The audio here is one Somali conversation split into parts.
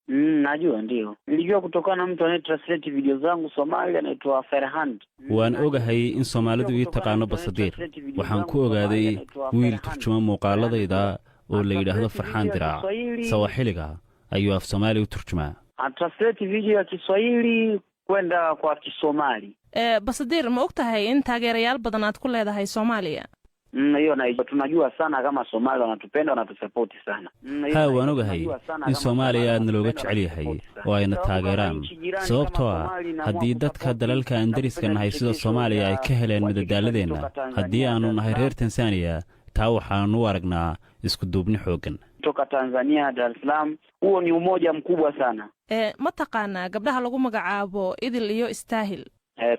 Najua ndio. Nilijua kutokana na mtu anayetranslate video zangu Somalia anaitwa Farhan. waan ogahay in Soomaalidu ii taqaano basodiir waxaan ku ogaaday wiil turjuma muuqaaladayda oo la yiraahdo Farhan Diraac Sawaaxiliga ayuu af Soomaali u turjumaa translate video ya Kiswahili kwenda kwa Kisomali. Basodiir ma ogtahay in taageerayaal badan aad ku leedahay Soomaaliya? Hiyo na tunajua sana kama Soomaali wanatupenda wanatusupport sana. waan ogahay in Soomaaliya aad looga jecel yahay oo ayna taageeraan sababtoo ah haddii dadka dalalka Andariska nahay sida Soomaaliya ay ka heleen madadaaladeena haddii aanu nahay reer Tansaaniya taa waxaanu u aragnaa isku duubni xoogan kutoka Tanzania Dar es Salaam huo ni umoja mkubwa sana. Ma taqaana gabdhaha lagu magacaabo Idil iyo Istaahil?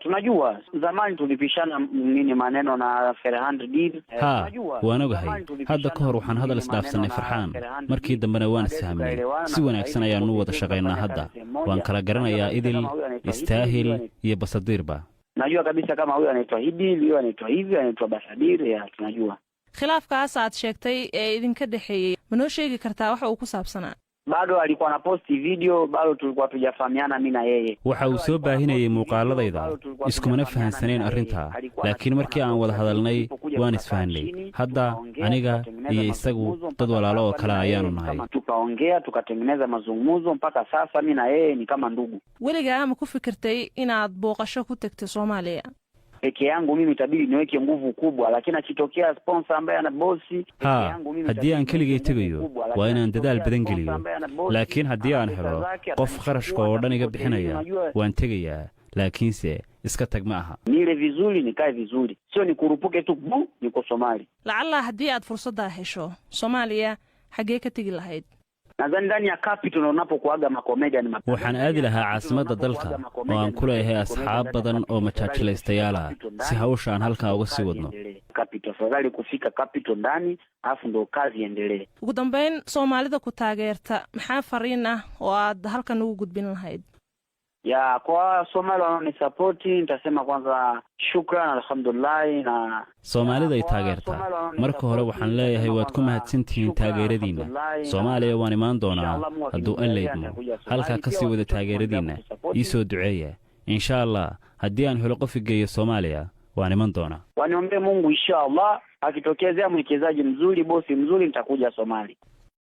Tunajua zamani tulipishana nini maneno na Farhan Dir. Tunajua waan ogahay hadda ka hor waxaan hadal isdhaafsanay Farhan markii dambena waan isfahmay si wanaagsan ayaan u wada shaqeynaa hadda waan kala garanayaa Idil Istaahil iyo Basodiirba. Najua kabisa kama huyu anaitwa Idil huyu anaitwa hivi anaitwa Basodiir tunajua. Khilaafkaas aad sheegtay ee idinka dhaxeeyay ma noo sheegi kartaa waxa uu ku saabsanaa? Bado alikuwa na post video bado tulikuwa tujafahamiana mimi na yeye. Waxa uu soo baahinayay muuqaaladayda iskumana fahansaneen arrinta laakiin markii aan wada hadalnay waan isfahanay hadda aniga iyo isagu dad walaalo oo kala ayaanu nahay tukaongea tukatengeneza mazungumzo mpaka sasa mimi na yeye ni kama ndugu. Weligaa ma ku fikirtay inaad booqasho ku tagto Soomaaliya? Peke yangu mimi itabidi niweke nguvu kubwa lakini akitokea sponsor ambaye ana bosi peke yangu mimi haddii aan keligay tagayo waa inaan dadaal badan geliyo laakiin haddii aan helo qof qarashka oo dhan iga bixinaya waan tegayaa laakiinse iska tag ma aha nile vizuri nikae vizuri sio nikurupuke tu niko Soomaali. Lacalla haddii aad fursada hesho Soomaaliya xagee ka tagi lahayd? Nadhani ndani ya capital unapokuaga makomedian ni waxaan aadi lahaa caasimadda dalka oo aan ku leeyahay asxaab badan oo majaajilaystayaal si hawsha aan halka uga sii wadno capital fadhali kufika capital ndani afu ndo kazi endelee. Ugu dambeyn Soomaalida ku taageerta maxaa fariin ah oo aad halkan ugu gudbin lahayd? Ya kwa Soomaali wananisupport nitasema kwanza shukran alhamdulillah na Soomaalida ay taageerta marka hore waxaan leeyahay waad ku mahadsantihiin taageeradiina Soomaaliya waan imaan doonaa hadduu alleedmo halka ka sii wada taageeradiina ii soo duceeya insha Allah haddii aan helo qof geeyo Soomaaliya waan iman doonaa waniombe Mungu insha Allah akitokezea mwekezaji mzuri bosi mzuri nitakuja Soomaali.